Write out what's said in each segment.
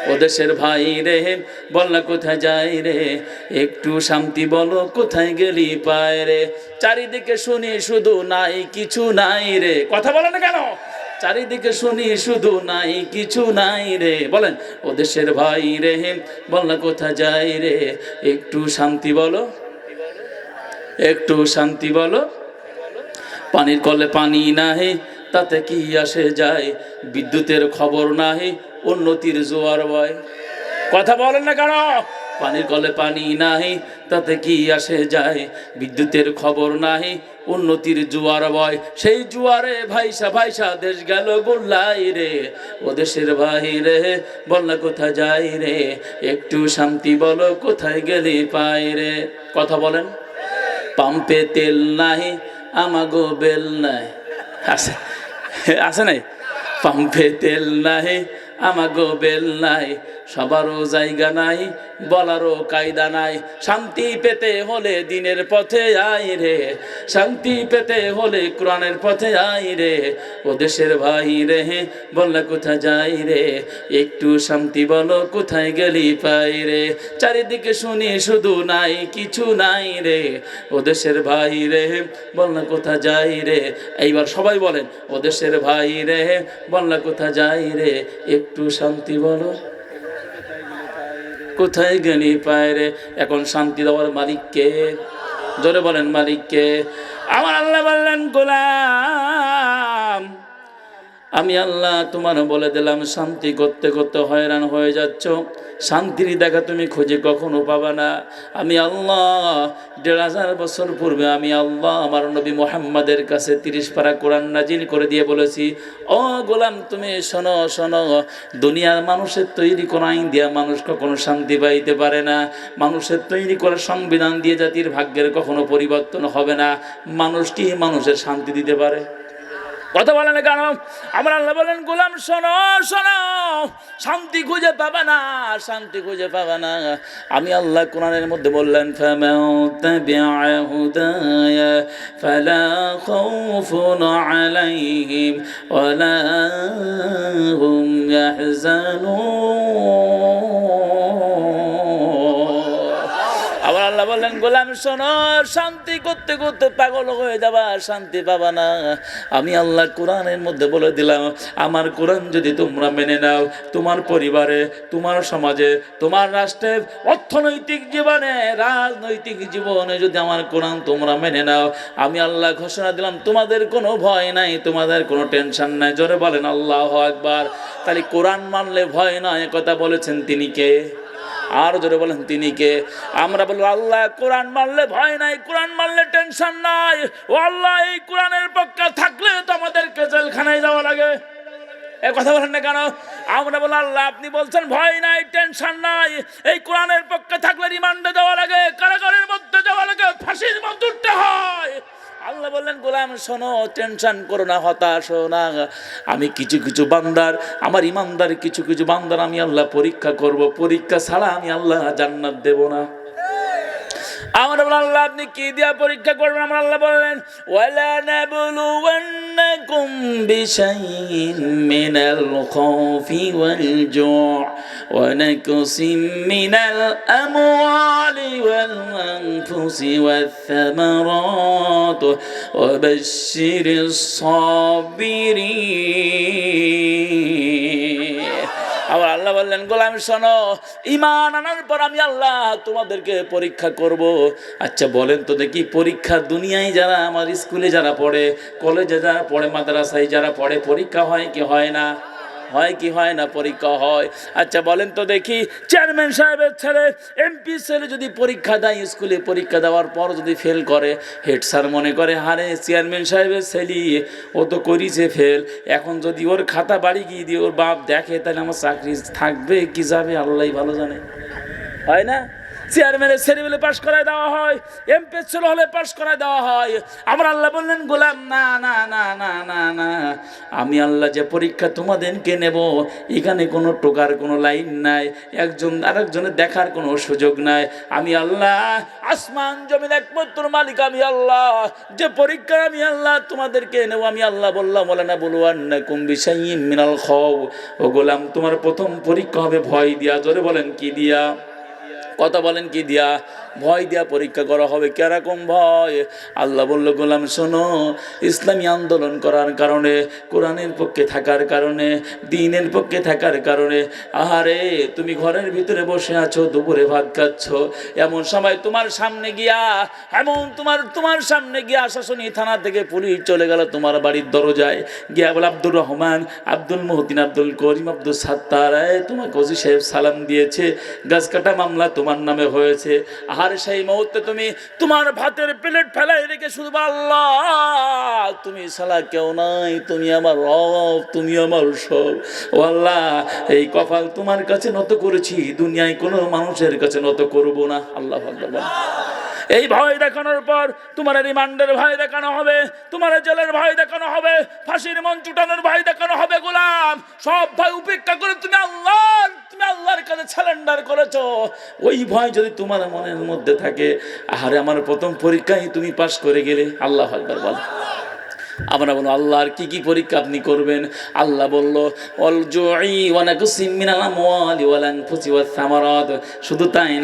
ও দেশের ভাই রে বল না কোথায় যাই রে, একটু শান্তি বলো কোথায় গেলি পায় রে। চারিদিকে শুনি শুধু নাই কিছু নাই রে, কথা বলে না কেন? চারিদিকে শুনি শুধু নাই কিছু নাই রে, বলেন ও দেশের ভাই রে বল না কোথায় যাই রে, একটু শান্তি বলো, একটু শান্তি বলো। পানির কলে পানি নাহি তাতে কি আসে যায়, বিদ্যুতের খবর নাহি উন্নতির জোয়ার বয়, কথা বলেন না কেন? পানির কলে পানি নাহি তাতে কি আসে যায়, বিদ্যুতের খবর নাহি উন্নতির জোয়ার বয়, সেই জোয়ারে ভাইসা ভাইসা দেশ গেল গোল্লাই রে। ও দেশের ভাই রে বল না কোথায় যাই রে, একটু শান্তি বলো কোথায় গেলি পাই রে, কথা বলেন। পাম্পে তেল নাই আমাগো বেল নাই, আছে আছে নাই? পাম্পে তেল নাই আমাগো বেল নাই, সবারও জায়গা নাই বলারও কায়দা নাই। শান্তি পেতে হলে দিনের পথে আই রে, শান্তি পেতে হলে কোরআনের পথে আই রে। ও দেশের ভাই রে বল না কোথায় যাই রে, একটু শান্তি বলো কোথায় গেলি পাই রে। চারিদিকে শুনি শুধু নাই কিছু নাই রে, ও দেশের ভাই রে বল না কোথায় যাই রে। এইবার সবাই বলেন ও দেশের ভাই রে বল না কোথায় যাই রে, একটু শান্তি বলো কোথায় গেলি পায় রে। এখন শান্তি দেওয়ার মালিক কে? জোরে বলেন মালিক কে? আমার আল্লাহ বললেন গোলাম আমি আল্লাহ তোমার বলে দিলাম শান্তি করতে করতে হয়রান হয়ে যাচ্ছ, শান্তির দেখা তুমি খুঁজে কখনো পাবা না। আমি আল্লাহ ১৫০০ বছর পূর্বে আমি আল্লাহ আমার নবী মুহাম্মাদের কাছে ৩০ পারা কোরআন নাজিল করে দিয়ে বলেছি, ও গোলাম তুমি শোনো শোনো, দুনিয়ার মানুষের তৈরি করা আইন দিয়া মানুষ কখনো শান্তি পাইতে পারে না, মানুষের তৈরি করা সংবিধান দিয়ে জাতির ভাগ্যের কখনো পরিবর্তন হবে না। মানুষ কি মানুষের শান্তি দিতে পারে? কথা বলে না কেন? আমার আল্লাহ বলেন গোলাম শোনো শোনো, শান্তি খুঁজে পাবে না, শান্তি খুঁজে পাবে না। আমি আল্লাহ কোরআনের মধ্যে বললেন ফামান তাবিআ হুদায়া ফালা খাউফুন আলাইহিম ওয়ালা হুম ইয়াহজানুন। আবার আল্লাহ বললেন গোলাম শোনো, শান্তি করতে করতে পাগল হয়ে যাবা, শান্তি পাবা না। আমি আল্লাহ কোরআনের মধ্যে বলে দিলাম আমার কোরআন যদি তোমরা মেনে নাও, তোমার পরিবারে, তোমার সমাজে, তোমার রাষ্ট্রের অর্থনৈতিক জীবনে, রাজনৈতিক জীবনে যদি আমার কোরআন তোমরা মেনে নাও, আমি আল্লাহ ঘোষণা দিলাম তোমাদের কোনো ভয় নাই, তোমাদের কোনো টেনশন নাই। জোরে বলেন আল্লাহু আকবার। তাহলে কোরআন মানলে ভয় নাই, কথা বলেছেন তিনি কে? আর জোরে বলেন তিনি কে? আমরা বলবো আল্লাহ কোরআন মানলে ভয় নাই, কোরআন মানলে টেনশন নাই। ও আল্লাহ এই কোরআনের পক্ষে থাকলে তো আমাদেরকে জেলখানায় যাওয়া লাগে, এই কথা বলেন না কেন? আমরা বলবো আল্লাহ আপনি বলছেন ভয় নাই টেনশন নাই, এই কোরআনের পক্ষে থাকলে রিমান্ডে যাওয়া লাগে, কারাগারের মধ্যে যাওয়া লাগে, ফাঁসির মধ্যে উঠতে হয়। আল্লাহ বললেন গোলাম শোনো, টেনশন করো না, হতাশ হও না। আমি কিছু কিছু বান্দার, আমার ইমানদার কিছু কিছু বান্দার আমি আল্লাহ পরীক্ষা করব, পরীক্ষা ছাড়া আমি আল্লাহ জান্নাত দেব না। আমরা বললাম আল্লাহ আপনি কি দিয়া পরীক্ষা করবেন? আমরা আল্লাহ বললেন ওয়ালা নাবলুওয়ান্নাকুম বিশাইইন মিনাল খাউফি ওয়াল জু' ওয়া নাকসিম মিনাল আমওয়ালি ওয়াল আনফুসি ওয়াথ থামারাত ওয়া বাশশিরিস সাবিরিন। আবার আল্লাহ বললেন গোলাম শোনো, ঈমান আনার পর আমি আল্লাহ তোমাদেরকে পরীক্ষা করব। আচ্ছা বলেন তো দেখি, পরীক্ষা দুনিয়ায় যারা আমার স্কুলে যারা পড়ে, কলেজে যারা পড়ে, মাদ্রাসায় যারা পড়ে, পরীক্ষা হয় কি হয় না? হয় কি হয় না? পরীক্ষা হয়। আচ্ছা বলেন তো দেখি, চেয়ারম্যান সাহেবের ছেলে, এমপি ছেলে যদি পরীক্ষা দেয়, স্কুলে পরীক্ষা দেওয়ার পর যদি ফেল করে, হেড স্যার মনে করে হারে চেয়ারম্যান সাহেবের ছেলে ও তো করিছে ফেল, এখন যদি ওর খাতা বাড়ি গিয়ে দিয়ে ওর বাপ দেখে তাহলে আমার চাকরি থাকবে কি যাবে আল্লাহই ভালো জানে, হয় না? চেয়ারম্যানের ছেলেবেলে পাশ করায় দেওয়া হয়, এমপি ছেলে হলে পাশ করায় দেওয়া হয়। আমার আল্লাহ বললেন, গোলাম না না না না না না, আমি আল্লাহ যে পরীক্ষা তোমাদেরকে নেব, এখানে কোনো টোকার কোনো লাইন নাই, একজন আরেকজনের দেখার কোনো সুযোগ নাই। আমি আল্লাহ আসমান জমিন একমাত্র মালিক আমি আল্লাহ, যে পরীক্ষা আমি আল্লাহ তোমাদেরকে নেব। আমি আল্লাহ বললাম, ওয়ালা নাবলুওয়ান্নাকুম বিশাইইম মিনাল খাউফ, ও গোলাম তোমার প্রথম পরীক্ষা হবে ভয় দিয়া। জোরে বলেন কি দিয়া? কথা বলেন কি দিয়া? ভয় দিয়া পরীক্ষা করা হবে। কেরকম ভয়? আল্লাহ বলল, গোলাম শোনো, ইসলামী আন্দোলন করার কারণে, কোরআনের পক্ষে থাকার কারণে, দ্বীনের পক্ষে থাকার কারণে, আহারে তুমি ঘরের ভিতরে বসে আছো, দুপুরে ভাত খাচ্ছ, এমন সময় তোমার সামনে গিয়া, তোমার সামনে গিয়া আশাশুনি থানা থেকে পুলিশ চলে গেল তোমার বাড়ির দরজায় গিয়া বলে, আব্দুর রহমান, আব্দুল মহতিন, আব্দুল করিম, আব্দুল সাত্তার, তোমাকে ওসি সাহেব সালাম দিয়েছে, গাছ কাটা মামলা তোমার নামে হয়েছে। আর সেই মুহূর্তে তুমি তোমার ভাতের প্লেট ফেলাই রেখে শুধু আল্লাহ তুমি ছাড়া কেউ নাই, তুমি আমার রব, তুমি আমার সব। ও আল্লাহ, এই কপাল তোমার কাছে নত করেছি, দুনিয়ায় কোনো মানুষের কাছে নত করব না। আল্লাহু আকবার। এই ভয় দেখানোর পর তোমার রিমান্ডের ভয় দেখানো হবে, তোমার জেলের ভয় দেখানো হবে, ফাঁসির মন চুটানোর ভয় দেখানো হবে। গোলাম, সব ভয় উপেক্ষা করে তুমি আল্লাহর কাছে সারেন্ডার করেছো। ওই ভয় যদি তোমার মনের মধ্যে থাকে, আরে আমার প্রথম পরীক্ষায় তুমি পাশ করে গেলে। আল্লাহু আকবার বল। আমরা বলো, আল্লাহর কি কি পরীক্ষা আপনি করবেন? আল্লাহ বলল, শুধু তাই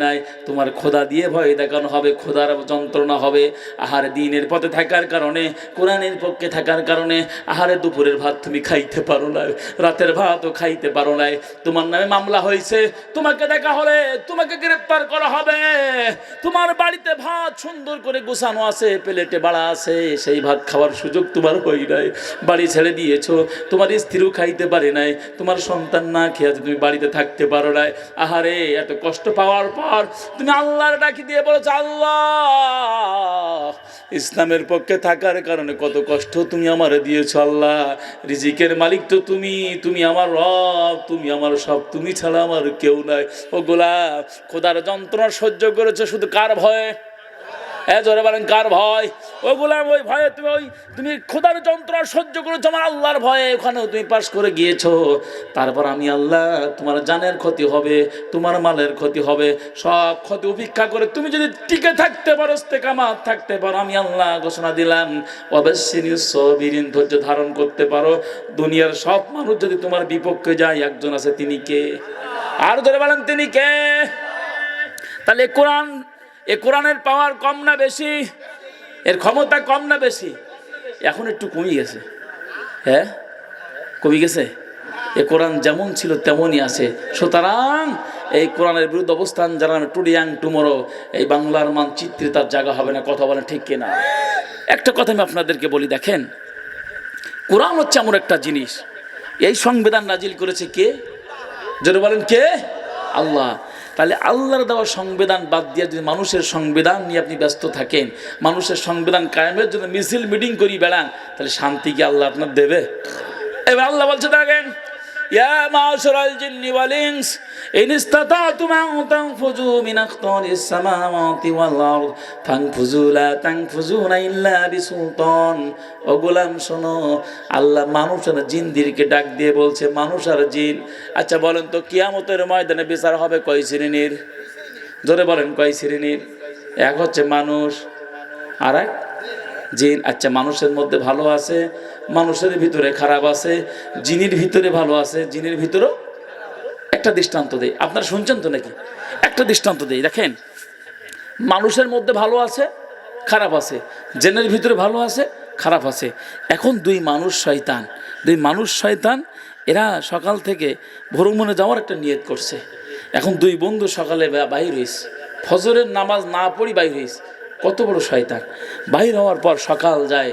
নাই, তোমার খোদা দিয়ে ভয় দেখানো হবে, খোদার যন্ত্রণা হবে। আহারে দ্বীনের পথে থাকার কারণে, কোরআনের পক্ষে থাকার কারণে, আহারে দুপুরের ভাত তুমি খাইতে পারো না, রাতের ভাতও খাইতে পারো নাই, তোমার নামে মামলা হয়েছে, তোমাকে দেখা হলে তোমাকে গ্রেফতার করা হবে। তোমার বাড়িতে ভাত সুন্দর করে গোছানো আছে, প্লেটে বাড়া আছে, সেই ভাত খাওয়ার সুযোগ তোমার হই নাই, বাড়ি ছেড়ে দিয়েছো, তোমার স্ত্রীও খাইতে পারে নাই, তোমার সন্তান না খেয়ে তুমি বাড়িতে থাকতে পারো নাই। আহারে এত কষ্ট পাওয়ার পর তুমি আল্লাহর ডাকি দিয়ে বলেছো, আল্লাহ ইসলামের পক্ষে থাকার কারণে কত কষ্ট তুমি আমারে দিয়েছো। আল্লাহ রিজিকের মালিক তো তুমি আমার রব, তুমি আমার সব, তুমি ছাড়া আমার কেউ নাই। ও গোলাম, খোদার যন্ত্রণা সহ্য করেছো শুধু কার ভয়ে? জোরে বলেন কার ভয়? ও গোলাম, ওই ভয়ে তুমি খোদার যন্ত্রণা সহ্য করেছো আমার আল্লাহর ভয়ে, ওখানেও তুমি পাশ করে গিয়েছো। তারপর আমি আল্লাহ, তোমার জানের ক্ষতি হবে, তোমার মালের ক্ষতি হবে, সব ক্ষতি উপেক্ষা করে তুমি যদি টিকে থাকতে পারো, ইস্তেকামাত থাকতে পারো, আমি আল্লাহ ঘোষণা দিলাম, ওয়াবাশশিরিস সাবিরিন, ধৈর্য ধারণ করতে পারো। দুনিয়ার সব মানুষ যদি তোমার বিপক্ষে যায়, একজন আছে, তিনি কে? আর জোরে বলেন তিনি কে? তাহলে কোরআনের পাওয়ার কম না বেশি? এর ক্ষমতা কম না বেশি? এখন একটু কমে গেছে। হ্যাঁ, কমে গেছে। এ কোরআন যেমন ছিল তেমনই আছে। সুতরাং এই কোরআনের বিরুদ্ধে অবস্থান জানানো টুডে অ্যান্ড টুমরো এই বাংলার মানচিত্রে তার জায়গা হবে না। কথা বলেন ঠিক কিনা? একটা কথা আমি আপনাদেরকে বলি, দেখেন, কোরআন হচ্ছে এমন একটা জিনিস, এই সংবিধান নাজিল করেছে কে? যদি বলেন কে? আল্লাহ। তাহলে আল্লাহর দেওয়া সংবিধান বাদ দিয়ে যদি মানুষের সংবিধান নিয়ে আপনি ব্যস্ত থাকেন, মানুষের সংবিধান কায়েমের জন্য মিছিল মিটিং করি বেড়ান, তাহলে শান্তি কি আল্লাহ আপনার দেবে? এবার আল্লাহ বলছে, দেখেন, ইয়া মাশারাল জিন্নি ওয়াল ইনস ইন ইসতাতাতুম আন তানফুযু মিন আখতারিস সামাওয়াতি ওয়াল আরদ ফানফুযু লা তানফুযুনা ইল্লা বিসুলতান। ও গোলাম শোনো, আল্লাহ মানুষ আর জিনদেরকে ডাক দিয়ে বলছে, মানুষ আর জিন, আচ্ছা বলেন তো কিয়ামতের ময়দানে বিচার হবে কয় শ্রেণীর? জোরে বলেন কয় শ্রেণীর? এক হচ্ছে মানুষ, আর এক জিন। আচ্ছা, মানুষের মধ্যে ভালো আছে, মানুষের ভিতরে খারাপ আছে, জিনের ভিতরে ভালো আছে, জিনের ভিতরেও। একটা দৃষ্টান্ত দেই, আপনারা শুনছেন তো নাকি? একটা দৃষ্টান্ত দেই, দেখেন, মানুষের মধ্যে ভালো আছে, খারাপ আছে, জিনের ভিতরে ভালো আছে, খারাপ আছে। এখন দুই মানুষ শয়তান এরা সকাল থেকে ভ্রমণে যাওয়ার একটা নিয়ত করছে। এখন দুই বন্ধু সকালে বাইর হইস, ফজরের নামাজ না পড়ি বাইর হইস। কত বড় শয়তান! বাইর হওয়ার পর সকাল যায়,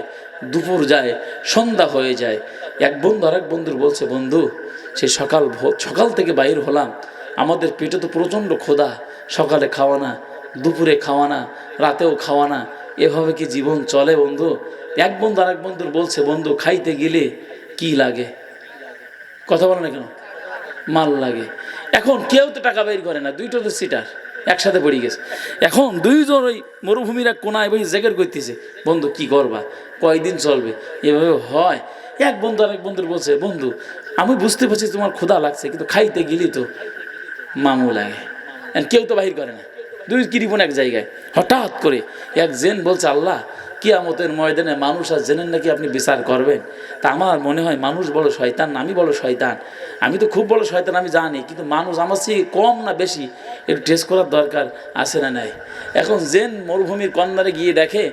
দুপুর যায়, সন্ধ্যা হয়ে যায়। এক বন্ধু আরেক বন্ধুর বলছে, বন্ধু সে সকাল থেকে বাইর হলাম, আমাদের পেটে তো প্রচণ্ড ক্ষুধা, সকালে খাওয়া না, দুপুরে খাওয়া না, রাতেও খাওয়া না, এভাবে কি জীবন চলে বন্ধু? এক বন্ধু আরেক বন্ধুর বলছে, বন্ধু খাইতে গেলে কি লাগে? কথা বলে না কেন? মাল লাগে। এখন কেউ তো টাকা বের করে না, দুইটা তো সিটার, একসাথে পড়ে গেছে। এখন দুইজন ওই মরুভূমির এক কোনায় বই জেগের করতেছে, বন্ধু কি করবা, কয়দিন চলবে, এভাবে হয়। এক বন্ধু আরেক বন্ধুর বলছে, বন্ধু আমি বুঝতে পারছি তোমার ক্ষুধা লাগছে, কিন্তু খাইতে গেলি তো মামু লাগে, কেউ তো বাহির করে না, দুই কিরিপন এক জায়গায়। হঠাৎ করে এক জেন বলছে, আল্লাহ কিয়ামতের ময়দানে মানুষ আর জেনের নাকি আপনি বিচার করবেন, তা আমার মনে হয় মানুষ বড় শয়তান না আমি বড় শয়তান, আমি তো খুব বড় শয়তান আমি জানি, কিন্তু মানুষ আমার চেয়ে কম না বেশি একটু টেস্ট করার দরকার আছে না নাই। এখন জেন মরুভূমির কর্নারে গিয়ে দেখে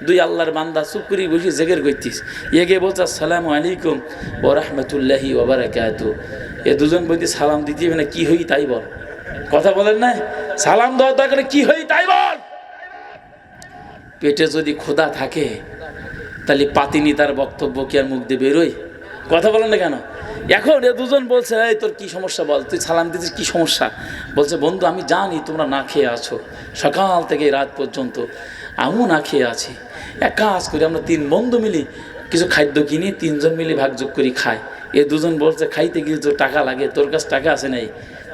দুই আল্লাহর বান্দা চুপ করে বসে জেগের করতিস, গিয়ে বলছে আসসালামু আলাইকুম ওয়া রাহমাতুল্লাহি ওয়া বারাকাতুহু। এ দুজন বলতে সালাম দিতে হবে না, কি হই তাই বল, কথা বলেন না, সালাম দেওয়ার দরকার কি হই তাই বল। পেটে যদি ক্ষুধা থাকে তাহলে পাতিনি তার বক্তব্য কি আর মুখ দিয়ে বেরোয়, কথা বলেন না কেন। এখন এ দুজন বলছে, এই তোর কি সমস্যা বল, তুই সালাম দিতিস কি সমস্যা। বলছে, বন্ধু আমি জানি তোমরা না খেয়ে আছো, সকাল থেকে রাত পর্যন্ত আমিও না খেয়ে আছি, এক কাজ করি আমরা তিন বন্ধু মিলি কিছু খাদ্য কিনি, তিনজন মিলি ভাগযোগ করি খাই। এ দুজন বলছে, খাইতে গিয়ে তো টাকা লাগে, তোর কাছে টাকা আছে নাই।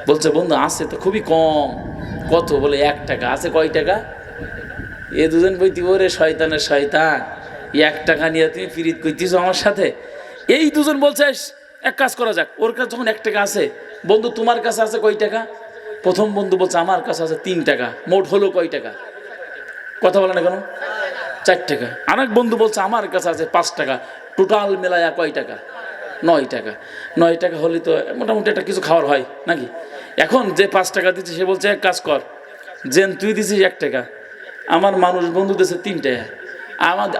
বলছে, বন্ধু আছে তো খুবই কম। কত? বলে 1 টাকা। আছে কয় টাকা? এ দুজন বইতি, ওরে শয়তানের শয়তান, 1 টাকা নিয়ে তুমি ফিরিত করতেছো আমার সাথে। এই দুজন বলছে, এক কাজ করা যাক, ওর কাছে যখন 1 টাকা আছে, বন্ধু তোমার কাছে আছে কয় টাকা? প্রথম বন্ধু বলছে, আমার কাছে আছে 3 টাকা। মোট হলো কয় টাকা? কথা বলে না কেন? 4 টাকা। আরেক বন্ধু বলছে, আমার কাছে আছে 5 টাকা। টোটাল মেলায়া কয় টাকা? 9 টাকা। 9 টাকা হলে তো মোটামুটি একটা কিছু খাওয়ার হয় নাকি। এখন যে 5 টাকা দিচ্ছে সে বলছে, এক কাজ কর, জেন তুই দিছিস 1 টাকা, আমার মানুষ বন্ধু দিয়েছে 3 টাকা,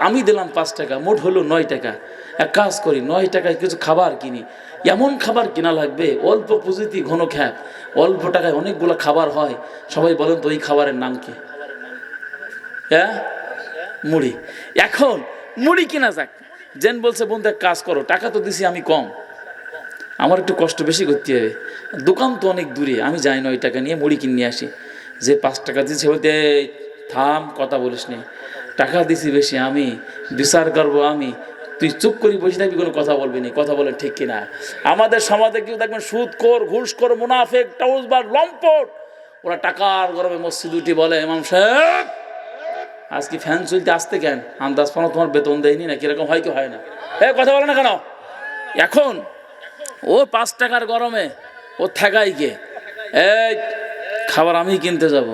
আমি দিলাম 5 টাকা, মোট হলো 9 টাকা। এক কাজ করি, 9 টাকায় কিছু খাবার কিনি। এমন খাবার কিনা লাগবে, অল্প পুঁজিতে ঘন খ্যাপ, অল্প টাকায় অনেকগুলো খাবার হয়। সবাই বলেন তো ওই খাবারের নাম কি? হ্যাঁ, মুড়ি। এখন মুড়ি কিনা যাক। জেন বলছে, বন্ধু এক কাজ করো, টাকা তো দিছি আমি কম, আমার একটু কষ্ট বেশি করতে হবে, দোকান তো অনেক দূরে, আমি যাই 9 টাকা নিয়ে মুড়ি কিনে আসি। যে 5 টাকা দিচ্ছে বলতে, থাম, কথা বলিস নি, টাকা দিছি বেশি, আমি বিচার করবো আমি, তুই চুপ করি বসে থাকবি, কোনো কথা বলবি না। কথা বলেন ঠিক কিনা? আমাদের সমাজে কেউ দেখবেন সুদখোর, ঘুষখোর, মুনাফেক, টাউজবার, লম্পট, ওরা টাকার গরমে মসজিদ উঠে বলে, ইমাম সাহেব আজকে ফ্যান চলতে আসতে কেন, আন্দাজ পানো তোমার বেতন দেয়নি না, কিরকম হয় কি হয় না, কথা বলে না কেন। এখন ও 5 টাকার গরমে ও ঠেকাই কে, এই খাবার আমি কিনতে যাব,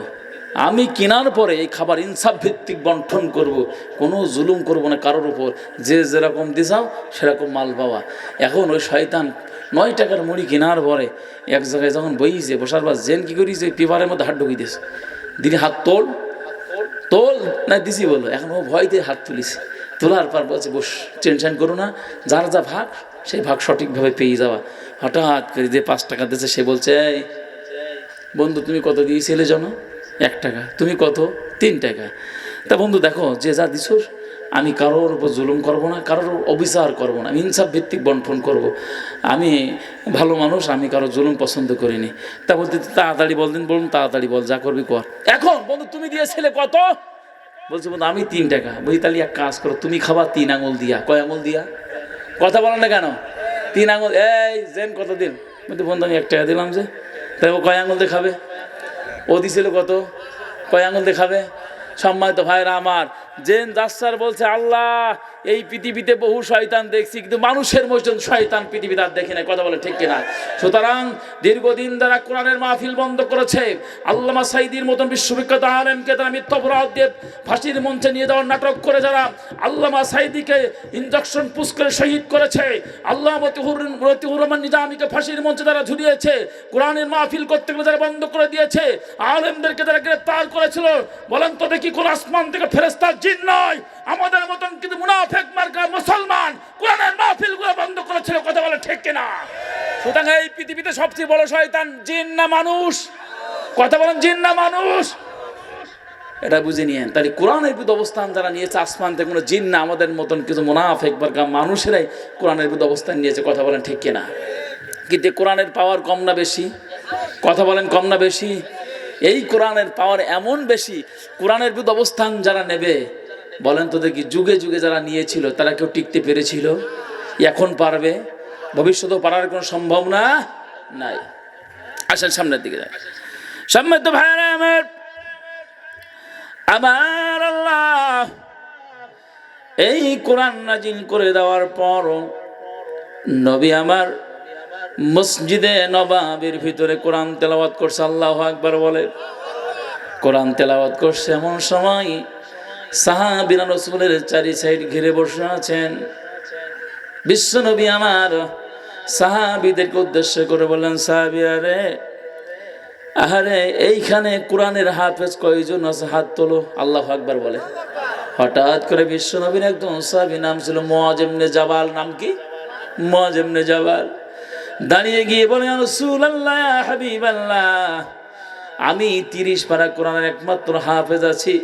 আমি কেনার পরে এই খাবার ইনসাফ ভিত্তিক বন্টন করব, কোনো জুলুম করব না কারোর উপর, যে যেরকম দিছাও সেরকম মাল পাওয়া। এখন ওই শয়তান 9 টাকার মুড়ি কেনার পরে এক জায়গায় যখন বইছে বসার পর জেন কি করিছে, পেপারের মধ্যে হাত ঢুকিয়ে দিয়েছে, দিদি হাত তোল তোল না দিছি বলো। এখন ও ভয়তে হাত তুলিছে, তোলার পর বলছে, বস, টেনশন করো না, যার যা ভাগ সেই ভাগ সঠিকভাবে পেয়ে যাওয়া। হঠাৎ করে যে 5 টাকা দিয়েছে সে বলছে, এই বন্ধু তুমি কত দিয়েছিলে জানো? 1 টাকা। তুমি কত? 3 টাকা। তা বন্ধু দেখো, যে যা দিছ আমি কারোর উপর জুলুম করব না, কারোর অবিচার করব না, আমি ইনসাফ ভিত্তিক বন্টন করব, আমি ভালো মানুষ, আমি কারো জুলুম পছন্দ করিনি। তা বলতে, তাড়াতাড়ি বলদিন, বলুন তাড়াতাড়ি বল, যা করবি কর। এখন বন্ধু তুমি দিয়েছিলে কত? বলছে, বন্ধু আমি 3 টাকা। বলি, তাহলে এক কাজ করো, তুমি খাবা 3 আঙুল দিয়া। কয় আঙুল দিয়া? কথা বলেন না কেন? 3 আঙুল। এই জেন কত দিন? বলতে, বন্ধু আমি 1 টাকা দিলাম। যে তাই ও কয় আঙুল দেখাবে? ও দিছিল কত? কয় আঙুল দেখাবে? সম্মানিত ভাইরা আমার, জেন দাসার বলছে, আল্লাহ এই পৃথিবীতে বহু শয়তান দেখছি, কিন্তু মানুষের মতন শয়তান পৃথিবীতে আর দেখি না। কথা বলে ঠিক কিনা? সুতরাং দীর্ঘদিন দ্বারা কোরআনের মাহফিল বন্ধ করেছে, আল্লামা সাঈদীর মতন বিশ্ববিখ্যাত আলেমকে তারা মিথ্যা অপরাধ দিয়ে ফাঁসির মঞ্চে নিয়ে যাওয়ার নাটক করে, যারা আল্লামা সাঈদীকে ইঞ্জেকশন পুশ করে শহীদ করেছে, আল্লামা মতিউর রহমান নিজামীকে ফাঁসির মঞ্চে তারা ঝুলিয়েছে, কোরআনের মাহফিল করতে গেলে যারা বন্ধ করে দিয়েছে, আলেমদেরকে তারা গ্রেফতার করেছিল, বলেন তো দেখি কোন আসমান থেকে ফেরেশতা জিন নয়, আমাদের মতন কিন্তু মুনাফিক মার্কা মুসলমান কোরআনের মাহফিলগুলো বন্ধ করেছিল। কথা বলে ঠিক কিনা? সুতরাং এই পৃথিবীতে সবচেয়ে বড় শয়তান জিন না মানুষ? কথা বলেন, জিন না মানুষ? এটা বুঝে নিয়েন। তাহলে কোরআনের বিরুদ্ধে অবস্থান যারা নিয়েছে, আসমান থেকে কোনো জিন না, আমাদের মতন কিছু মুনাফিক মার্কা মানুষেরাই কোরআনের বিরুদ্ধে অবস্থান নিয়েছে। কথা বলেন ঠিক কিনা? কিন্তু কোরআনের পাওয়ার কম না বেশি? কথা বলেন, কম না বেশি? এই কোরআনের পাওয়ার এমন বেশি, কোরআনের বিরুদ্ধে অবস্থান যারা নেবে, বলেন তো দেখি, যুগে যুগে যারা নিয়েছিল তারা কেউ টিকতে পেরেছিল? এখন পারবে? ভবিষ্যতেও পারার কোনো সম্ভাবনা নাই। আসেন সামনের দিকে যাই। সম্মানিত ভাইরা আমার, আমার আল্লাহ এই কোরআন নাজিল করে দেওয়ার পর নবী আমার মসজিদে নবাবির ভিতরে কোরআন তেলাওয়াত করছে। আল্লাহু আকবার বলে। কোরআন তেলাওয়াত করছে এমন সময় সাহাবীরা রাসূলের চারি সাইড ঘিরে বসে আছেন। বিশ্ব নবী আমার সাহাবীদেরকে উদ্দেশ্য করে বললেন, সাহাবীরা রে, আরে এইখানে কোরআনের হাফেজ কয়জন আছে? হাত তোলো। আল্লাহু আকবার বলে। হঠাৎ করে বিশ্ব নবীর একজন সাহাবী, নাম ছিল মুআয ইবনে জাবাল। নাম কি? মুআয ইবনে জাবাল। দাঁড়িয়ে গিয়ে বলে, ইয়া রাসূলুল্লাহ, ইয়া হাবিবাল্লাহ, আমি 30 পারা কোরআনের একমাত্র হাফেজ আছি।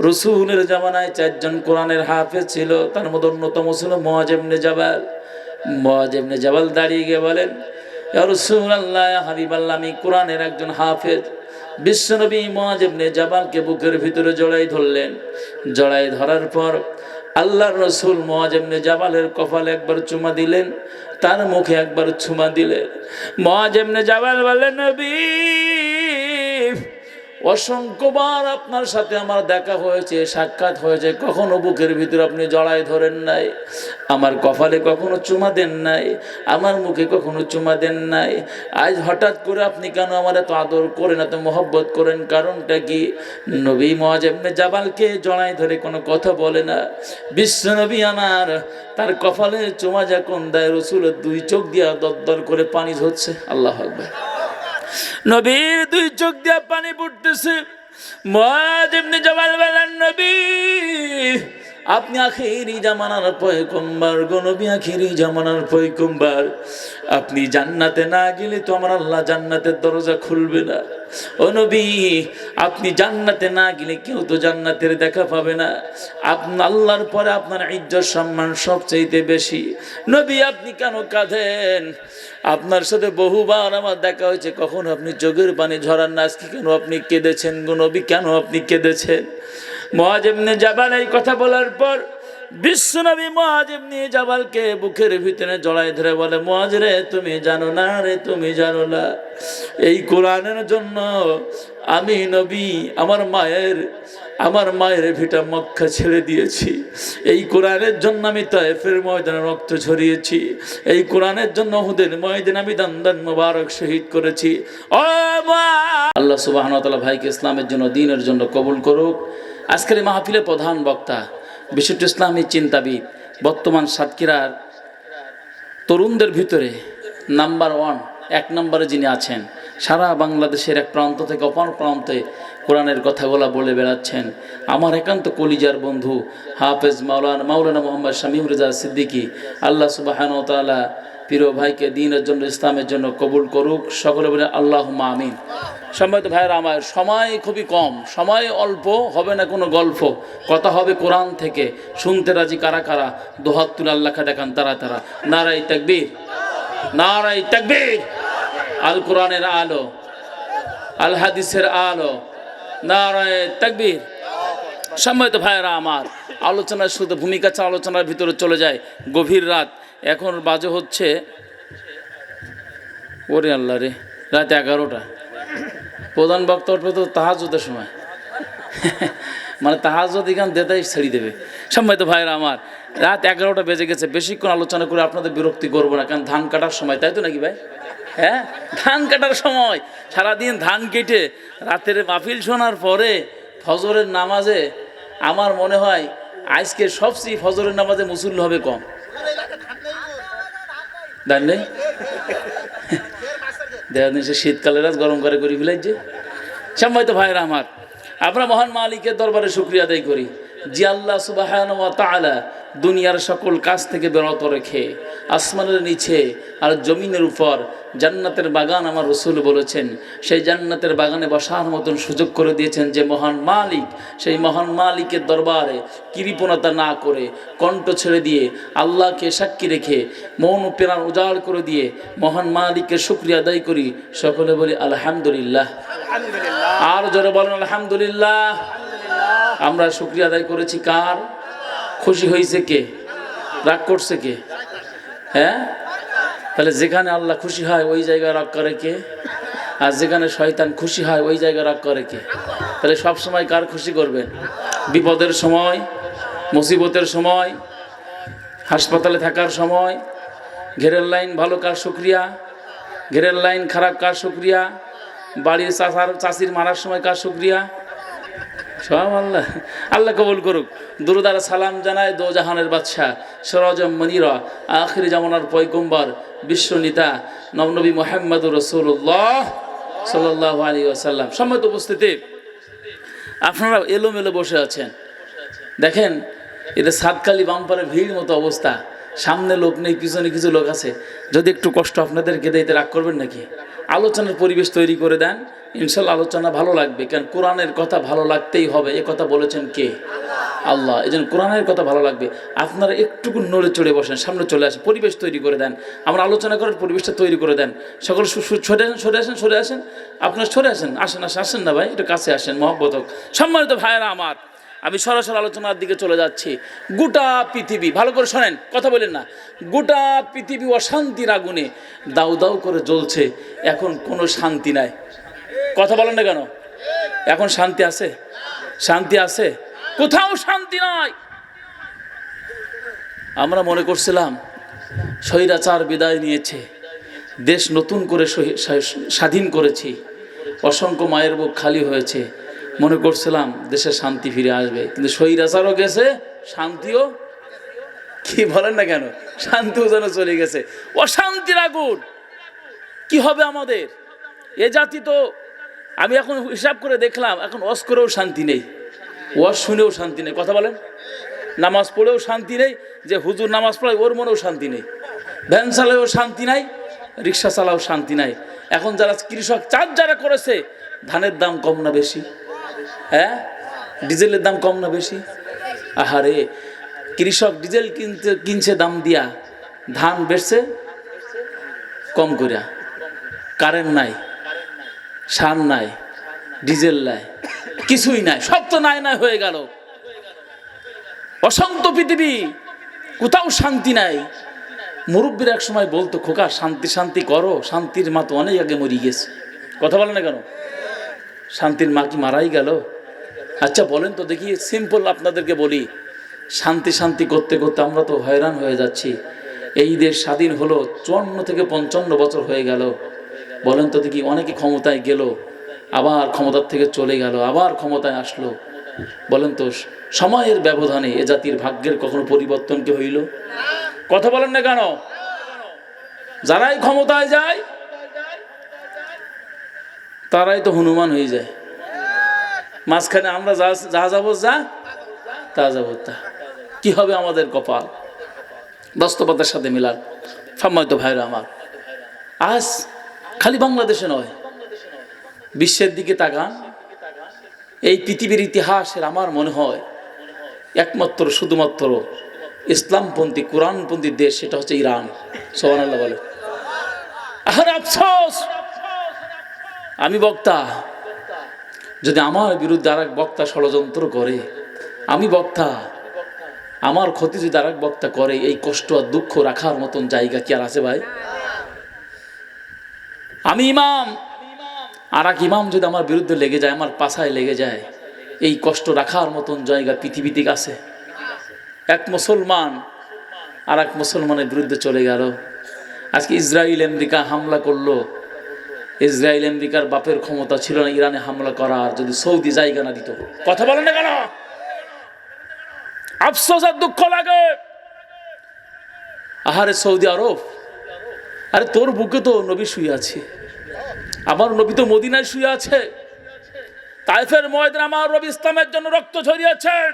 রাসূলের জামানায় 4 জন কোরআনের হাফেজ ছিল, তার মধ্যে অন্যতম ছিল মুআয ইবনে জাবাল। মুআয ইবনে জাবাল দাঁড়িয়ে গিয়ে বলেন, ইয়া রাসূলুল্লাহ, ইয়া হাবিবাল্লাহ, আমি কোরআনের একজন হাফেজ। বিশ্বনবী মুআয ইবনে জাবালকে বুকের ভিতরে জড়াই ধরলেন। জড়াই ধরার পর আল্লাহর রাসূল মুআয ইবনে জাবালের কপালে একবার চুমা দিলেন, তার মুখে একবার চুমা দিলেন। মুআয ইবনে জাবাল বললেন, নবী, অসংখ্যবার আপনার সাথে আমার দেখা হয়েছে, সাক্ষাৎ হয়েছে, কখনো বুকের ভিতরে আপনি জড়াই ধরেন নাই, আমার কপালে কখনো চুমা দেন নাই, আমার মুখে কখনো চুমা দেন নাই। আজ হঠাৎ করে আপনি কেন আমার এত আদর করেন, এত মহব্বত করেন? কারণটা কি? নবী মুআয ইবনে জাবালকে জড়াই ধরে কোনো কথা বলে না। বিশ্ব নবী আমার তার কপালে চুমা যখন দেয়, রাসূলের 2 চোখ দিয়া দরদর করে পানি ঝরছে। আল্লাহু আকবার। নবীর 2 চোখ দিয়া পানি পড়তেছে। মুআয ইবনে জাবাল বলেন, নবী, আপনি আখিরি জামানার পয়গম্বর গো নবী, আখিরি জামানার পয়গম্বর। আপনি জান্নাতে না গেলে তো আমার আল্লাহ জান্নাতের দরজা খুলবে না। ও নবী, আপনি জান্নাতে না গেলে কেউ তো জান্নাতের দেখা পাবে না। আপনার আল্লাহর পরে আপনার ইজ্জত সম্মান সবচেয়ে বেশি। নবী, আপনি কেন কাঁদেন? আপনার সাথে বহুবার আমার দেখা হয়েছে, কখনো আপনি চোখের পানি ঝরান না, আজকে কেন আপনি কেঁদেছেন গো নবী? কেন আপনি কেঁদেছেন? মুআয ইবনে জাবাল এই কথা বলার পর বিশ্বনবী মুআয ইবনে জাবালকে বুকের ভিতরে জড়াই ধরে বলে, মুআয রে, তুমি জানো না রে, তুমি জানো না, এই কোরআনের জন্য আমি নবী আমার মায়ের ভিটা মক্কা ছেড়ে দিয়েছি। এই কোরআনের জন্য আমি তায়েফের ময়দানে রক্ত ঝরিয়েছি। এই কোরআনের জন্য উহুদের ময়দানে আমি দান মোবারক শহীদ করেছি। ও আল্লাহ সুবহানাহু ওয়া তাআলা ভাইকে ইসলামের জন্য, দ্বীনের জন্য কবুল করুক। আজকের এই মাহফিলের প্রধান বক্তা বিশিষ্ট ইসলামী চিন্তাবিদ, বর্তমান সাতক্ষীরার তরুণদের ভিতরে নাম্বার 1 নম্বরে যিনি আছেন, সারা বাংলাদেশের এক প্রান্ত থেকে অপর প্রান্তে কোরআনের কথাগুলা বলে বেড়াচ্ছেন, আমার একান্ত কলিজার বন্ধু হাফেজ মাওলানা মোহাম্মদ শামীম রেজা সিদ্দিকী। আল্লাহ সুবহানাহু ওয়া তাআলা প্রিয় ভাইকে দ্বীনের জন্য, ইসলামের জন্য কবুল করুক। সকলে বলে আল্লাহুম্মা আমিন। সম্মানিত ভাইরা আমার, সময় খুবই কম, সময় অল্প, হবে না কোনো গল্প, কথা হবে কোরআন থেকে। শুনতে রাজি কারা কারা? দুহাত তুলে আল্লাহকে দেখান তারা তারা। নারায়ে তাকবীর, নারায়ে তাকবীর। আল কোরআনের আলো, আল হাদিসের আলো, নারায়ে তাকবীর। সম্মানিত ভাইরা আমার, আলোচনার শুধু ভূমিকা চা আলোচনার ভিতরে চলে যায়। গভীর রাত, এখন বাজে হচ্ছে, ওরে আল্লাহ রে, রাত 11টা। প্রধান বক্তা উঠবে তো তাহাজ্জুদের সময়, মানে তাহাজ্জুদ এখান দেতাই ছেড়ে দেবে। সম্মানিত ভাইরা আমার, রাত 11টা বেজে গেছে। বেশিক্ষণ আলোচনা করে আপনাদের বিরক্তি করবো না, কারণ ধান কাটার সময়, তাই তো নাকি ভাই? হ্যাঁ, ধান কাটার সময়। সারাদিন ধান কেটে রাতের মাহফিল শোনার পরে ফজরের নামাজে আমার মনে হয় আজকে সবচেয়ে ফজরের নামাজে মুসল্লি হবে কম। ধান নেই, দেখা দিন সে শীতকালের রাত গরম করে ফেলাই যে। সম্মানিত ভাইরা আমার, আমরা মহান মালিকের দরবারে শুকরিয়া আদায় করি যে আল্লাহ সুবহানাহু ওয়া তাআলা দুনিয়ার সকল কাজ থেকে বিরত রেখে আসমানের নিচে আর জমিনের উপর জান্নাতের বাগান আমার রাসূল বলেছেন, সেই জান্নাতের বাগানে বসার মতন সুযোগ করে দিয়েছেন। যে মহান মালিক, সেই মহান মালিকের দরবারে কৃপণতা না করে, কণ্ঠ ছেড়ে দিয়ে, আল্লাহকে সাক্ষী রেখে, মন ও প্রাণ উজাড় করে দিয়ে মহান মালিকের শুকরিয়া আদায় করি। সকলে বলি আলহামদুলিল্লাহ। আর জোরে বলেন আলহামদুলিল্লাহ। আমরা শুকরিয়া আদায় করেছি কার? খুশি হয়েছে কে? রাগ করছে কে? হ্যাঁ, তাহলে যেখানে আল্লাহ খুশি হয় ওই জায়গায় রাগ করে কে? আর যেখানে শয়তান খুশি হয় ওই জায়গায় রাগ করে কে? তাহলে সব সময় কার খুশি করবেন? বিপদের সময়, মুসিবতের সময়, হাসপাতালে থাকার সময়, ঘেরের লাইন ভালো কার শুকরিয়া, ঘেরের লাইন খারাপ কার শুকরিয়া, বাড়ির চাষির মারার সময় কার শুকরিয়া? সব আল্লাহ। আল্লাহ কবুল করুক। দুরূদ আর সালাম জানায় দো জাহানের বাদশাহ, সিরাজম মুনীরা, আখির জামানার পয়গম্বর, বিশ্বনেতা নবী মুহাম্মদুর রাসূলুল্লাহ সাল্লাল্লাহু আলাইহি ওয়াসাল্লাম। সম্মানিত উপস্থিতি, আপনারা এলোমেলো বসে আছেন। দেখেন এটা সাতকালি বাম্পারে ভিড় মতো অবস্থা, সামনে লোক নেই, পিছনে কিছু লোক আছে। যদি একটু কষ্ট আপনাদেরকে দিতে রাগ করবেন নাকি? আলোচনার পরিবেশ তৈরি করে দেন, ইনশাল্লাহ আলোচনা ভালো লাগবে। কারণ কোরআনের কথা ভালো লাগতেই হবে, এ কথা বলেছেন কে? আল্লাহ। এই জন্য কোরআনের কথা ভালো লাগবে। আপনারা একটুকু নড়ে চড়ে বসেন, সামনে চলে আসেন, পরিবেশ তৈরি করে দেন। আমরা আলোচনা করার পরিবেশটা তৈরি করে দেন। সকল সরে আসেন, আপনারা সরে আসেন, আসেন না ভাই, একটু কাছে আসেন, মহব্বত হোক। সম্মানিত ভাইয়েরা আমার, আমি সরাসরি আলোচনার দিকে চলে যাচ্ছি। গোটা পৃথিবী, ভালো করে শোনেন, কথা বলেন না, গোটা পৃথিবী অশান্তির আগুনে দাউ দাউ করে জ্বলছে। এখন কোনো শান্তি নাই। কথা বলেন না কেন? এখন শান্তি আছে? শান্তি আছে? কোথাও শান্তি নাই। আমরা মনে করছিলাম স্বৈরাচার বিদায় নিয়েছে, দেশ নতুন করে স্বাধীন করেছি, অসংখ্য মায়ের বুক খালি হয়েছে, মনে করছিলাম দেশে শান্তি ফিরে আসবে। কিন্তু স্বৈরাচারও গেছে, শান্তিও, কি বলেন না কেন, শান্তিও যেন চলে গেছে। অশান্তির আগুন। কি হবে আমাদের? এ জাতি তো, আমি এখন হিসাব করে দেখলাম, এখন ওয়াজ করেও শান্তি নেই, ওয়াজ শুনেও শান্তি নেই। কথা বলেন, নামাজ পড়েও শান্তি নেই, যে হুজুর নামাজ পড়ে ওর মনেও শান্তি নেই, ভ্যান চালায়ও শান্তি নাই, রিক্সা চালাও শান্তি নাই। এখন যারা কৃষক চাষ যারা করেছে, ধানের দাম কম না বেশি? হ্যাঁ, ডিজেলের দাম কম না বেশি? আহারে, কৃষক ডিজেল কিনছে দাম দিয়া, ধান বেচছে কম করিয়া, কারেন্ট নাই, সার নাই, ডিজেল নাই, কিছুই নাই, সব তো নাই নাই হয়ে গেল। অশান্ত পৃথিবী, কোথাও শান্তি নাই। মুরব্বীর এক সময় বলতো, খোকা শান্তি শান্তি করো, শান্তির মা তো অনেক আগে মরি গেছে। কথা বলে না কেন? শান্তির মা কি মারাই গেল? আচ্ছা বলেন তো দেখি, সিম্পল আপনাদেরকে বলি, শান্তি শান্তি করতে করতে আমরা তো হয়রান হয়ে যাচ্ছি। এই দেশ স্বাধীন হলো 54 থেকে 55 বছর হয়ে গেল। বলেন তো দেখি, অনেকে ক্ষমতায় গেল, আবার ক্ষমতার থেকে চলে গেল, আবার ক্ষমতায় আসলো। বলেন তো সময়ের ব্যবধানে এ জাতির ভাগ্যের কখনো পরিবর্তন কি হইল? কথা বলেন না কেন? যারাই ক্ষমতায় যায় তারাই তো হনুমান হয়ে যায়। মাঝখানে আমরা যা যাবো তা যাবো তা। কি হবে আমাদের কপাল? বাস্তবতার সাথে মিলান। সম্মানিত ভাইরা আমার, আজ খালি বাংলাদেশে নয়, বিশ্বের দিকে তাকান। এই পৃথিবীর ইতিহাসের আমার মনে হয় একমাত্র শুধুমাত্র ইসলামপন্থী কোরআনপন্থী দেশ, সেটা হচ্ছে ইরান। সুবহানাল্লাহ বলে। আর আফসোস, আমি বক্তা, যদি আমার বিরুদ্ধে আরেক বক্তা ষড়যন্ত্র করে, আমি বক্তা, আমার ক্ষতি যদি আরেক বক্তা করে, এই কষ্ট আর দুঃখ রাখার মতন জায়গা কি আর আছে ভাই? আমি ইমাম, আর এক ইমাম যদি আমার বিরুদ্ধে লেগে যায়, আমার পাছায় লেগে যায়, এই কষ্ট রাখার মতন জায়গা পৃথিবীতে আছে? এক মুসলমান আর এক মুসলমানের বিরুদ্ধে চলে গেল। আজকে ইসরায়েল আমেরিকা হামলা করলো, ইসরায়েল আমেরিকার বাপের ক্ষমতা ছিল না ইরানে হামলা করার, যদি সৌদি জায়গা না দিত। কথা বলেন না কেন? আফসোস আর দুঃখ লাগে। আহারে সৌদি আরব, আরে তোর বুকে তো নবী শুয়ে আছে, আমার নবী তো মদিনায় শুয়ে আছে। তায়েফের ময়দানে আমার নবী ইসলামের জন্য রক্ত ঝরিয়েছেন।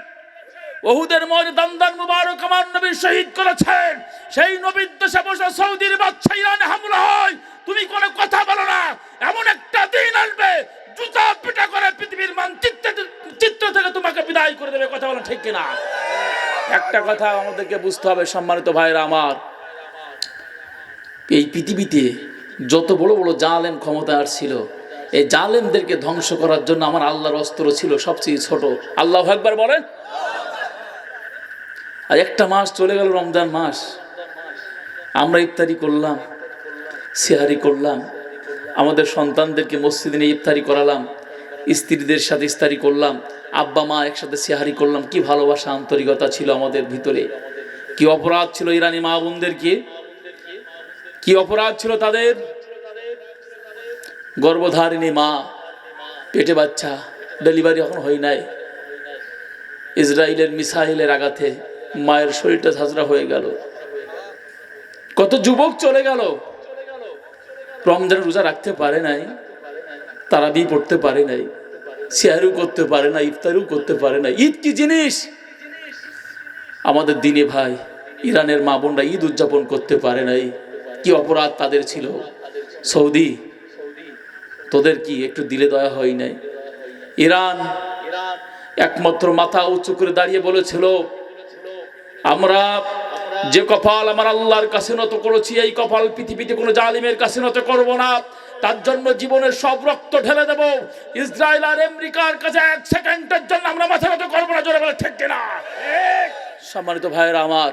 উহুদের ময়দানে দান্দান মুবারক আমার নবী শহীদ করেছেন। সেই নবীর দেশে বসে সৌদির বাদশা ইরানে হামলা হয়, তুমি কোনো কথা বলো না। এমন একটা দিন আসবে, জুতা পিটা করে পৃথিবীর চিত্র থেকে তোমাকে বিদায় করে দেবে। কথা বলো ঠিক কিনা? একটা কথা আমাদেরকে বুঝতে হবে, সম্মানিত ভাইরা আমার, এই পৃথিবীতে যত বড় বড় জালেম ক্ষমতা ছিল, এই জালেমদেরকে ধ্বংস করার জন্য আমার আল্লাহর অস্ত্র ছিল সবচেয়ে ছোট। আল্লাহু আকবার বলেন। আর একটা মাস চলে গেল, রমজান মাস, আমরা ইফতারি করলাম, সিহারি করলাম, আমাদের সন্তানদেরকে মসজিদে নিয়ে ইফতারি করালাম, স্ত্রীদের সাথে ইফতারি করলাম, আব্বা মা একসাথে সিহারি করলাম। কি ভালোবাসা আন্তরিকতা ছিল আমাদের ভিতরে। কি অপরাধ ছিল ইরানি মা বোনদের, কি অপরাধ ছিল তাদের। গর্ভধারিণী মা, পেটে বাচ্চা, ডেলিভারি এখন হয় নাই, ইসরায়েলের মিসাইলের আঘাতে মায়ের শরীরটা ঝাঁঝরা হয়ে গেল। কত যুবক চলে গেল, রমজান রোজা রাখতে পারে নাই, তারাবি পড়তে পারে নাই, সিহারিও করতে পারে না, ইফতারিও করতে পারে না। ঈদ কি জিনিস আমাদের দিনে ভাই, ইরানের মা বোনরা ঈদ উদযাপন করতে পারে নাই। কি অপরাধ তাদের ছিল। সৌদি, তোদের কি একটু দিলে দয়া হয় নাই? ইরান একমাত্র মাথা উঁচু করে দাঁড়িয়ে বলেছিল, আমরা যে কপাল আমার আল্লাহর কাছে নত করেছি, এই কপাল পৃথিবীতে কোনো জালিমের কাছে নত করব না। তার জন্য জীবনের সব রক্ত ঢেলে দেব। ইসরায়েল আর আমেরিকার কাছে এক সেকেন্ডের জন্য আমরা মাথা নত করবো না। জোরে বলে ঠিক কিনা? সম্মানিত ভাইয়েরা আমার,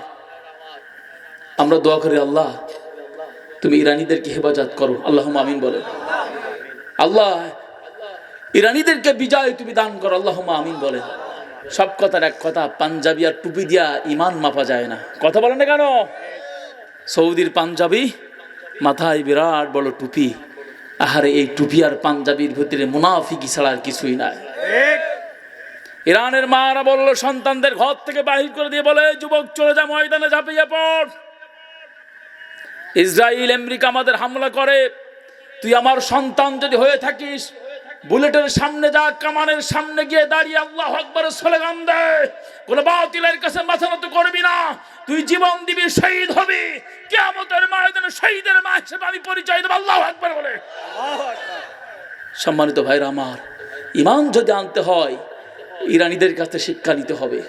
আমরা দোয়া করি, আল্লাহ তুমি ইরানিদেরকে হেফাজত করো। আল্লাহুম্মা আমিন বলে। আল্লাহ ইরানিদেরকে বিজয় তুমি দান করো। আল্লাহুম্মা আমিন বলে। সব কথার এক কথা, পাঞ্জাবি আর টুপি দিয়া ইমান মাপা যায় না। কথা বলেন না কেন? সৌদির পাঞ্জাবি, মাথায় বিরাট বড় টুপি। আহারে, এই টুপি আর পাঞ্জাবির ভিতরে মুনাফিকি ছাড়া আর কিছুই নাই। ইরানের মারা বলল, সন্তানদের ঘর থেকে বাহির করে দিয়ে বলে, যুবক চলে যা, ময়দানে ঝাঁপিয়ে পড়। ইসরায়েল আমেরিকা আমাদের হামলা করে, তুই আমার সন্তান যদি হয়ে থাকিস, বুলেটের সামনে যা, কামানের সামনে গিয়ে দাঁড়িয়ে আল্লাহু আকবারের স্লোগান দে। কোন বাতিলের কাছে মাথা নত করবি না। তুই জীবন দিবি, শহীদ হবি। কিয়ামতের ময়দানে শহীদের মা হিসেবে আমি পরিচয় দেব। আল্লাহু আকবার বলে। সম্মানিত ভাইরা আমার, ঈমান যদি আনতে হয়, ইরানিদের কাছে শিক্ষা নিতে হবে।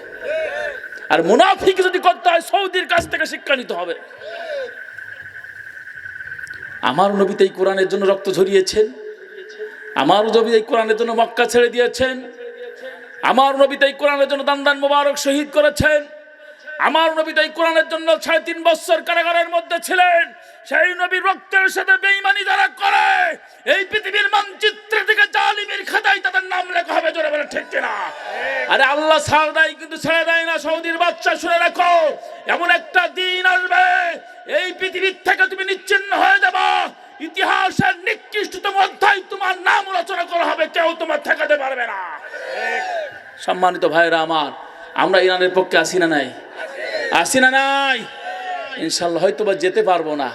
আর মুনাফিক যদি করতে হয়, সৌদির কাছ থেকে শিক্ষা নিতে হবে। আমার নবী এই কোরআনের জন্য রক্ত ঝরিয়েছেন। আমার নবী এই কোরআনের জন্য মক্কা ছেড়ে দিয়েছেন। আমার নবী এই কোরআনের জন্য দান মোবারক শহীদ করেছেন। আমার নবী এই কোরআনের জন্য 3.5 বছর কারাগারের মধ্যে ছিলেন। সেই নবীর রক্তের সাথে বেঈমানি যারা করে, এই পৃথিবীর মানচিত্র থেকে জালিমের খাতায় তাদের নাম লেখা হবে। জোরে বলে ঠিক কিনা? আরে আল্লাহ ছাড় দেয় কিন্তু ছেড়ে দেয় না। সৌদির বাচ্চা, শুনে রাখো, এমন একটা দিন আসবে, এই পৃথিবীর থেকে তুমি নিশ্চিহ্ন হয়ে যাবা। ইতিহাসের নিকৃষ্টতম অধ্যায় তোমার নাম রচনা করা হবে, কেউ তোমার ঠেকাতে পারবে না। সম্মানিত ভাইরা আমার, আমরা ইরানের পক্ষে আসি না নাই? আসি না নাই? ইনশাল্লাহ হয়তো বা যেতে পারবো না,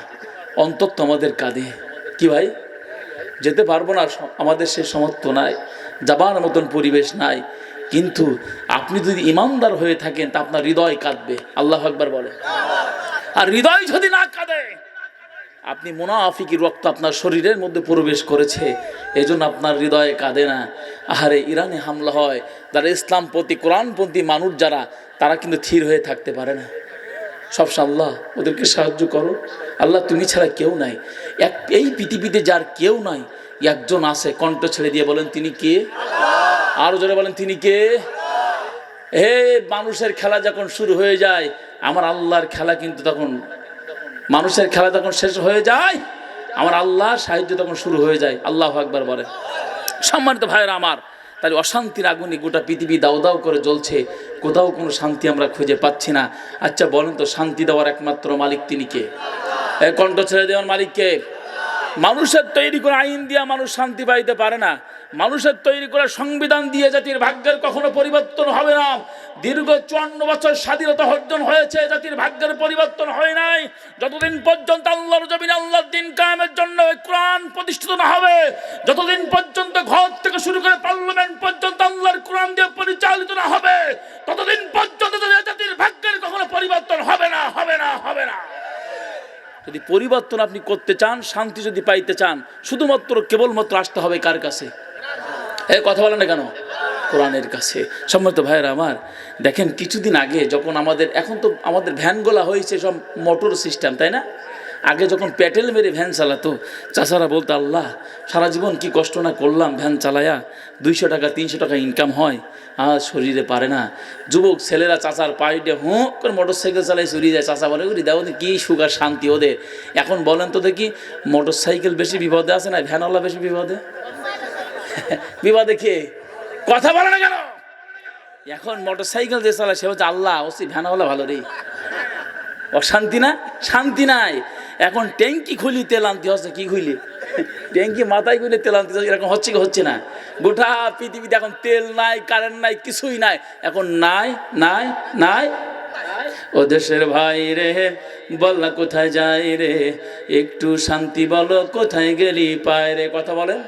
অন্তত আমাদের কাঁধে। কি ভাই, যেতে পারবো না, আমাদের সে সমর্থ নাই, যাবার মতন পরিবেশ নাই। কিন্তু আপনি যদি ইমানদার হয়ে থাকেন, তা আপনার হৃদয় কাঁদবে। আল্লাহু আকবার বলে। আর হৃদয় যদি না কাঁদে, আপনি মুনাফিকের রক্ত আপনার শরীরের মধ্যে প্রবেশ করেছে, এজন্য আপনার হৃদয়ে কাঁদে না। আহারে, ইরানে হামলা হয়, যারা ইসলামপন্থী কোরআনপন্থী মানুষ যারা, তারা কিন্তু থির হয়ে থাকতে পারে না। সবসময় আল্লাহ ওদেরকে সাহায্য করো। আল্লাহ তুমি ছাড়া কেউ নাই। এই পৃথিবীতে যার কেউ নাই, একজন আছে। কণ্ঠ ছেড়ে দিয়ে বলেন, তিনি কে? আরো জোরে বলেন, তিনি কে? হে, মানুষের খেলা যখন শুরু হয়ে যায়, আমার আল্লাহর খেলা কিন্তু তখন, মানুষের খেলা যখন শেষ হয়ে যায়, আমার আল্লাহর সাহায্য তখন শুরু হয়ে যায়। আল্লাহু আকবার বলে। সম্মানিত ভাইরা আমার, তাহলে অশান্তির আগুনে গোটা পৃথিবী দাউ দাউ করে জ্বলছে, কোথাও কোনো শান্তি আমরা খুঁজে পাচ্ছি না। আচ্ছা বলেন তো, শান্তি দেওয়ার একমাত্র মালিক তিনি কে? কণ্ঠ ছেড়ে দেওয়ার মালিক কে? মানুষের তৈরি করে আইন দিয়ে মানুষ শান্তি পাইতে পারে না। মানুষের তৈরি করে সংবিধান দিয়ে জাতির ভাগ্যের কখনো পরিবর্তন হবে না। দীর্ঘ 54 বছর স্বাধীনতা অর্জন হয়েছে, জাতির ভাগ্যের পরিবর্তন হয় নাই। যতদিন পর্যন্ত আল্লাহর জমিনে আল্লাহর দিন কায়েমের জন্য কোরআন প্রতিষ্ঠিত না হবে, যতদিন পর্যন্ত ঘর থেকে শুরু করে পার্লামেন্ট পর্যন্ত আল্লাহর কোরআন দিয়ে পরিচালিত না হবে, ততদিন পর্যন্ত জাতির ভাগ্যের কখনো পরিবর্তন হবে না, হবে না, হবে না। যদি পরিবর্তন আপনি করতে চান, শান্তি যদি পাইতে চান, শুধুমাত্র কেবলমাত্র আসতে হবে কার কাছে? কথা বলেন না কেন? কোরআনের কাছে। সম্মানিত ভাইয়েরা আমার, দেখেন কিছুদিন আগে যখন এখন তো আমাদের ভ্যানগুলা হয়েছে সব মোটর সিস্টেম, তাই না? আগে যখন প্যাটেল মেরে ভ্যান চালাতো, চাচারা বলতো, আল্লাহ সারা জীবন কি কষ্ট না করলাম ভ্যান চালায়া, 200 টাকা 300 টাকা ইনকাম হয়, আর শরীরে পারে না। যুবক ছেলেরা চাচার পায়ে দিয়ে হুঁ করে মোটর সাইকেল চালাই চুরি যায়। চাচা বলে, ওরে দেখো কি সুখ আর শান্তি ওদের। এখন বলেন তো দেখি, মোটর সাইকেল বেশি বিপদে আছে না ভ্যানওয়ালা বেশি বিপদে? বিবাদে কে? কথা বলে না কেন? এখন মোটর সাইকেল যে চালায় সে হচ্ছে আল্লাহ, ওসি ভ্যানওয়ালা ভালো রে। অশান্তি না? শান্তি নাই। এখন ট্যাঙ্কি খুলি তেল আনতে হচ্ছে, কি খুলি ট্যাঙ্কি মাথায় খুলে তেল আনতে হচ্ছে, এরকম হচ্ছে কি হচ্ছে না? গোটা পৃথিবীতে এখন তেল নাই, কারেন্ট নাই, কিছুই নাই, এখন নাই নাই নাই। ও দেশের ভাই রে, বল না কোথায় যাই রে, একটু শান্তি বলো, কোথায় গেলি পায় রে। কথা বলেন।